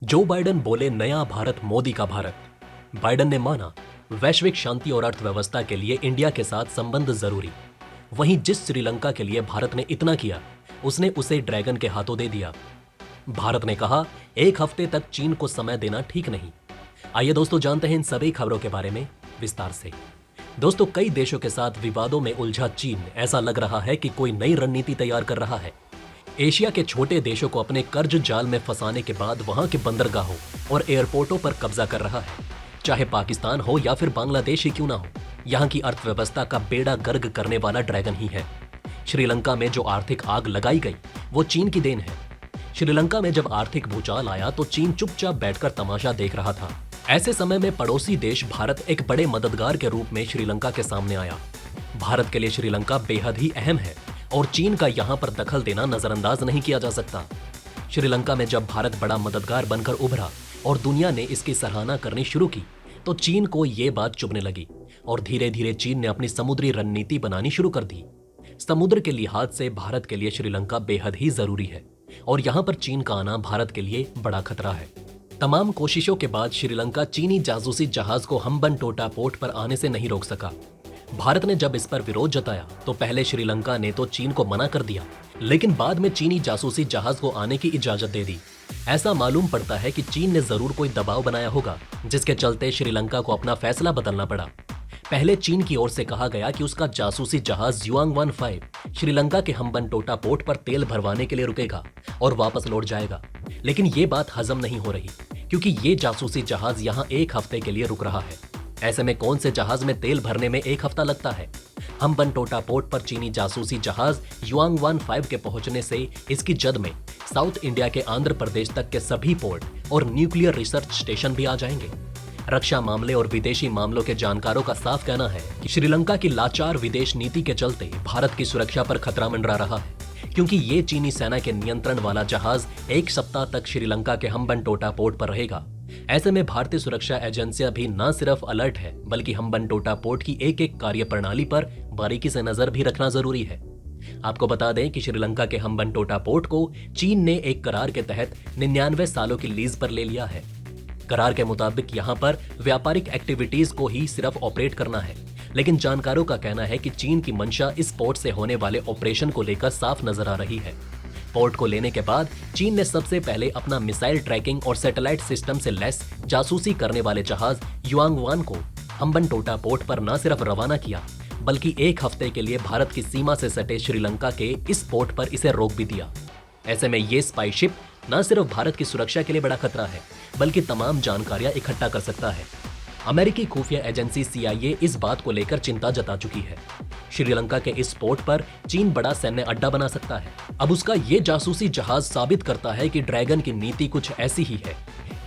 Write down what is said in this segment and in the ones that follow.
Joe Biden बोले नया भारत मोदी का भारत। बाइडेन ने माना वैश्विक शांति और अर्थव्यवस्था के लिए इंडिया के साथ संबंध जरूरी। वहीं जिस श्रीलंका के लिए भारत ने इतना किया उसने उसे ड्रैगन के हाथों दे दिया। भारत ने कहा एक हफ्ते तक चीन को समय देना ठीक नहीं। आइए दोस्तों जानते हैं इन सभी खबरों के बारे में विस्तार से। दोस्तों कई देशों के साथ विवादों में उलझा चीन ऐसा लग रहा है कि कोई नई रणनीति तैयार कर रहा है। एशिया के छोटे देशों को अपने कर्ज जाल में फंसाने के बाद वहां के बंदरगाहों और एयरपोर्टों पर कब्जा कर रहा है। चाहे पाकिस्तान हो या फिर बांग्लादेश ही क्यों ना हो, यहाँ की अर्थव्यवस्था का बेड़ा गर्क करने वाला ड्रैगन ही है। श्रीलंका में जो आर्थिक आग लगाई गई वो चीन की देन है। श्रीलंका में जब आर्थिक भूचाल आया तो चीन चुपचाप बैठकर तमाशा देख रहा था। ऐसे समय में पड़ोसी देश भारत एक बड़े मददगार के रूप में श्रीलंका के सामने आया। भारत के लिए श्रीलंका बेहद ही अहम है और चीन का यहाँ पर दखल देना नजरअंदाज नहीं किया जा सकता। श्रीलंका में जब भारत बड़ा मददगार बनकर उभरा और दुनिया ने इसकी सराहना करनी शुरू की तो चीन को ये बात चुभने लगी और धीरे धीरे चीन ने अपनी समुद्री रणनीति बनानी शुरू कर दी। समुद्र के लिहाज से भारत के लिए श्रीलंका बेहद ही जरूरी है और यहाँ पर चीन का आना भारत के लिए बड़ा खतरा है। तमाम कोशिशों के बाद श्रीलंका चीनी जासूसी जहाज को हम्बनटोटा पोर्ट पर आने से नहीं रोक सका। भारत ने जब इस पर विरोध जताया तो पहले श्रीलंका ने तो चीन को मना कर दिया, लेकिन बाद में चीनी जासूसी जहाज को आने की इजाजत दे दी। ऐसा मालूम पड़ता है कि चीन ने जरूर कोई दबाव बनाया होगा जिसके चलते श्रीलंका को अपना फैसला बदलना पड़ा। पहले चीन की ओर से कहा गया कि उसका जासूसी जहाज युआंग-15 श्रीलंका के हम्बनटोटा पोर्ट पर तेल भरवाने के लिए रुकेगा और वापस लौट जाएगा, लेकिन ये बात हजम नहीं हो रही क्योंकि ये जासूसी जहाज यहाँ एक हफ्ते के लिए रुक रहा है। ऐसे में कौन से जहाज में तेल भरने में एक हफ्ता लगता है। हम्बनटोटा पोर्ट पर चीनी जासूसी जहाज युआंग-15 के पहुंचने से इसकी जद में साउथ इंडिया के आंध्र प्रदेश तक के सभी पोर्ट और न्यूक्लियर रिसर्च स्टेशन भी आ जाएंगे। रक्षा मामले और विदेशी मामलों के जानकारों का साफ कहना है कि श्रीलंका की लाचार विदेश नीति के चलते भारत की सुरक्षा पर खतरा मंडरा रहा है, क्योंकि ये चीनी सेना के नियंत्रण वाला जहाज एक सप्ताह तक श्रीलंका के हम्बनटोटा पोर्ट पर रहेगा। ऐसे में भारतीय सुरक्षा एजेंसियां भी न सिर्फ अलर्ट है बल्कि हम्बनटोटा पोर्ट की एक एक कार्य प्रणाली पर बारीकी से नजर भी रखना जरूरी है। आपको बता दें कि श्रीलंका के हम्बनटोटा पोर्ट को चीन ने एक करार के तहत 99 सालों की लीज पर ले लिया है। करार के मुताबिक यहाँ पर व्यापारिक एक्टिविटीज को ही सिर्फ ऑपरेट करना है, लेकिन जानकारों का कहना है कि चीन की मंशा इस पोर्ट से होने वाले ऑपरेशन को लेकर साफ नजर आ रही है। पोर्ट को लेने के बाद चीन ने सबसे पहले अपना मिसाइल ट्रैकिंग और सैटेलाइट सिस्टम से लैस जासूसी करने वाले जहाज युआंग-1 को हम्बनटोटा पोर्ट पर न सिर्फ रवाना किया बल्कि एक हफ्ते के लिए भारत की सीमा से सटे श्रीलंका के इस पोर्ट पर इसे रोक भी दिया। ऐसे में ये स्पाई शिप न सिर्फ भारत की सुरक्षा के लिए बड़ा खतरा है बल्कि तमाम जानकारियां इकट्ठा कर सकता है। अमेरिकी खुफिया एजेंसी CIA इस बात को लेकर चिंता जता चुकी है। श्रीलंका के इस पोर्ट पर चीन बड़ा सैन्य अड्डा बना सकता है। अब उसका ये जासूसी जहाज साबित करता है कि ड्रैगन की नीति कुछ ऐसी ही है।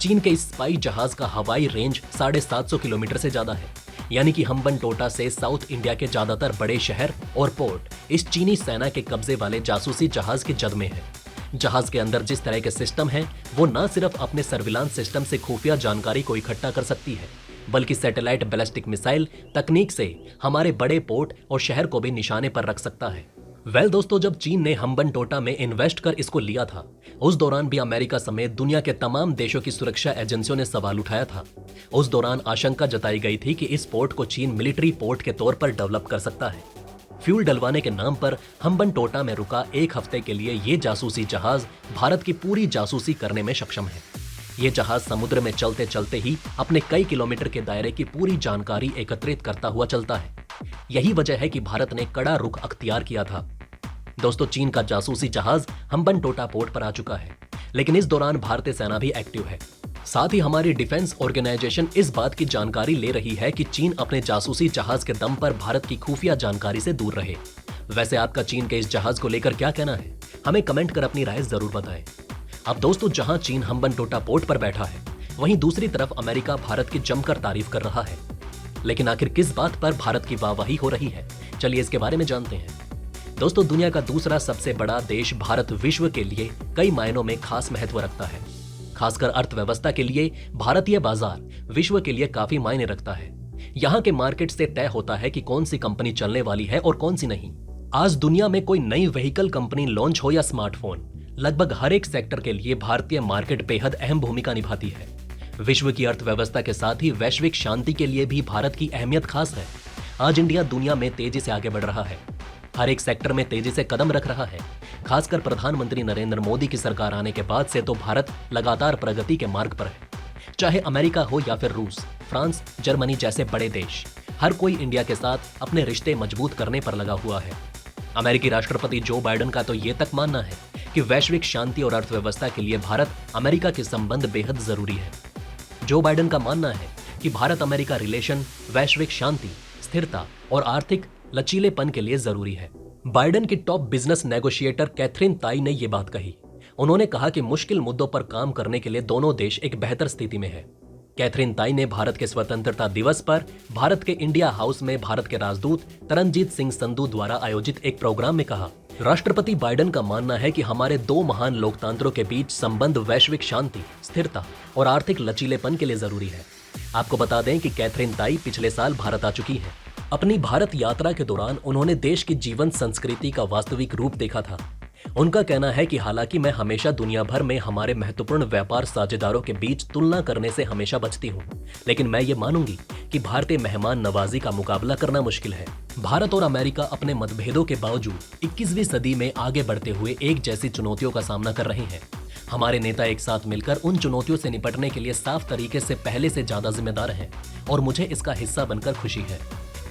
चीन के इस स्पाई जहाज का हवाई रेंज 750 किलोमीटर से ज्यादा है, यानी कि हम्बनटोटा से साउथ इंडिया के ज्यादातर बड़े शहर और पोर्ट इस चीनी सेना के कब्जे वाले जासूसी जहाज के जद में है। जहाज के अंदर जिस तरह के सिस्टम हैं, वो न सिर्फ अपने सर्विलांस सिस्टम से खुफिया जानकारी को इकट्ठा कर सकती है बल्कि सैटेलाइट बैलिस्टिक मिसाइल तकनीक से हमारे बड़े पोर्ट और शहर को भी निशाने पर रख सकता है। दोस्तों, जब चीन ने हम्बनटोटा में इन्वेस्ट कर इसको लिया था उस दौरान भी अमेरिका समेत दुनिया के तमाम देशों की सुरक्षा एजेंसियों ने सवाल उठाया था। उस दौरान आशंका जताई गई थी कि इस पोर्ट को चीन मिलिट्री पोर्ट के तौर पर डेवलप कर सकता है। फ्यूल डलवाने के नाम पर हम्बनटोटा में रुका एक हफ्ते के लिए ये जासूसी जहाज भारत की पूरी जासूसी करने में सक्षम है। ये जहाज समुद्र में चलते चलते ही अपने कई किलोमीटर के दायरे की पूरी जानकारी एकत्रित करता हुआ चलता है। यही वजह है कि भारत ने कड़ा रुख अख्तियार किया था। दोस्तों, चीन का जासूसी जहाज हम्बनटोटा पोर्ट पर आ चुका है, लेकिन इस दौरान भारतीय सेना भी एक्टिव है। साथ ही हमारी डिफेंस ऑर्गेनाइजेशन इस बात की जानकारी ले रही है कि चीन अपने जासूसी जहाज के दम पर भारत की खुफिया जानकारी से दूर रहे। वैसे आपका चीन के इस जहाज को लेकर क्या कहना है, हमें कमेंट कर अपनी राय जरूर बताएं। अब दोस्तों, जहां चीन हम्बनटोटा पोर्ट पर बैठा है वहीं दूसरी तरफ अमेरिका भारत की जमकर तारीफ कर रहा है, लेकिन आखिर किस बात पर भारत की वाहवाही हो रही है, चलिए इसके बारे में जानते हैं। दोस्तों, दुनिया का दूसरा सबसे बड़ा देश भारत विश्व के लिए कई मायनों में खास महत्व रखता है। खासकर अर्थव्यवस्था के लिए भारतीय बाजार विश्व के लिए काफी मायने रखता है। यहाँ के मार्केट से तय होता है कि कौन सी कंपनी चलने वाली है और कौन सी नहीं। आज दुनिया में कोई नई व्हीकल कंपनी लॉन्च हो या स्मार्टफोन, लगभग हर एक सेक्टर के लिए भारतीय मार्केट बेहद अहम भूमिका निभाती है। विश्व की अर्थव्यवस्था के साथ ही वैश्विक शांति के लिए भी भारत की अहमियत खास है। आज इंडिया दुनिया में तेजी से आगे बढ़ रहा है, हर एक सेक्टर में तेजी से कदम रख रहा है। खासकर प्रधानमंत्री नरेंद्र मोदी की सरकार आने के बाद से तो भारत लगातार प्रगति के मार्ग पर है। चाहे अमेरिका हो या फिर रूस, फ्रांस, जर्मनी जैसे बड़े देश, हर कोई इंडिया के साथ अपने रिश्ते मजबूत करने पर लगा हुआ है। अमेरिकी राष्ट्रपति जो बाइडेन का तो ये तक मानना है कि वैश्विक शांति और अर्थव्यवस्था के लिए भारत अमेरिका के संबंध बेहद जरूरी है। जो बाइडेन का मानना है कि भारत अमेरिका रिलेशन वैश्विक शांति, स्थिरता और आर्थिक लचीलेपन के लिए जरूरी है। बाइडेन की टॉप बिजनेस नेगोशिएटर कैथरीन ताई ने ये बात कही। उन्होंने कहा कि मुश्किल मुद्दों पर काम करने के लिए दोनों देश एक बेहतर स्थिति में है। कैथरीन ताई ने भारत के स्वतंत्रता दिवस पर भारत के इंडिया हाउस में भारत के राजदूत तरनजीत सिंह संधू द्वारा आयोजित एक प्रोग्राम में कहा, राष्ट्रपति बाइडेन का मानना है कि हमारे दो महान लोकतंत्रों के बीच संबंध वैश्विक शांति, स्थिरता और आर्थिक लचीलेपन के लिए जरूरी है। आपको बता दें कि कैथरीन ताई पिछले साल भारत आ चुकी हैं। अपनी भारत यात्रा के दौरान उन्होंने देश की जीवन संस्कृति का वास्तविक रूप देखा था। उनका कहना है कि हालांकि मैं हमेशा दुनिया भर में हमारे महत्वपूर्ण व्यापार साझेदारों के बीच तुलना करने से हमेशा बचती हूं, लेकिन मैं ये मानूंगी कि भारतीय मेहमान नवाजी का मुकाबला करना मुश्किल है। भारत और अमेरिका अपने मतभेदों के बावजूद 21वीं सदी में आगे बढ़ते हुए एक जैसी चुनौतियों का सामना कर रहे हैं। हमारे नेता एक साथ मिलकर उन चुनौतियों से निपटने के लिए साफ तरीके से पहले से ज्यादा जिम्मेदार हैं और मुझे इसका हिस्सा बनकर खुशी है।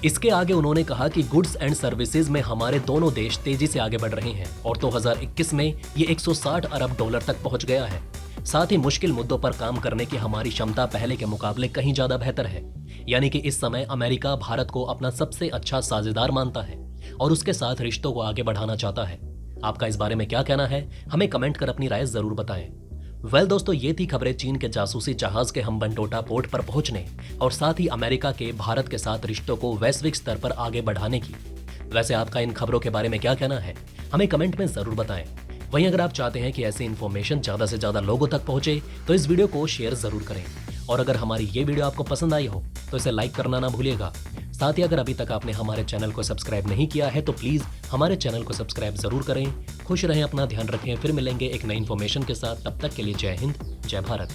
इसके आगे उन्होंने कहा कि गुड्स एंड सर्विसेज में हमारे दोनों देश तेजी से आगे बढ़ रहे हैं और 2021 में ये 160 अरब डॉलर तक पहुंच गया है। साथ ही मुश्किल मुद्दों पर काम करने की हमारी क्षमता पहले के मुकाबले कहीं ज्यादा बेहतर है। यानी कि इस समय अमेरिका भारत को अपना सबसे अच्छा साझेदार मानता है और उसके साथ रिश्तों को आगे बढ़ाना चाहता है। आपका इस बारे में क्या कहना है, हमें कमेंट कर अपनी राय जरूर बताएं। दोस्तों, ये थी खबरें चीन के जासूसी जहाज के हम्बनटोटा पोर्ट पर पहुंचने और साथ ही अमेरिका के भारत के साथ रिश्तों को वैश्विक स्तर पर आगे बढ़ाने की। वैसे आपका इन खबरों के बारे में क्या कहना है, हमें कमेंट में जरूर बताएं। वहीं अगर आप चाहते हैं कि ऐसी इन्फॉर्मेशन ज्यादा से ज्यादा लोगों तक पहुंचे तो इस वीडियो को शेयर जरूर करें और अगर हमारी ये वीडियो आपको पसंद आई हो तो इसे लाइक करना ना भूलिएगा। साथ ही अगर अभी तक आपने हमारे चैनल को सब्सक्राइब नहीं किया है तो प्लीज हमारे चैनल को सब्सक्राइब जरूर करें। खुश रहें, अपना ध्यान रखें। फिर मिलेंगे एक नई इन्फॉर्मेशन के साथ। तब तक के लिए जय हिंद, जय भारत।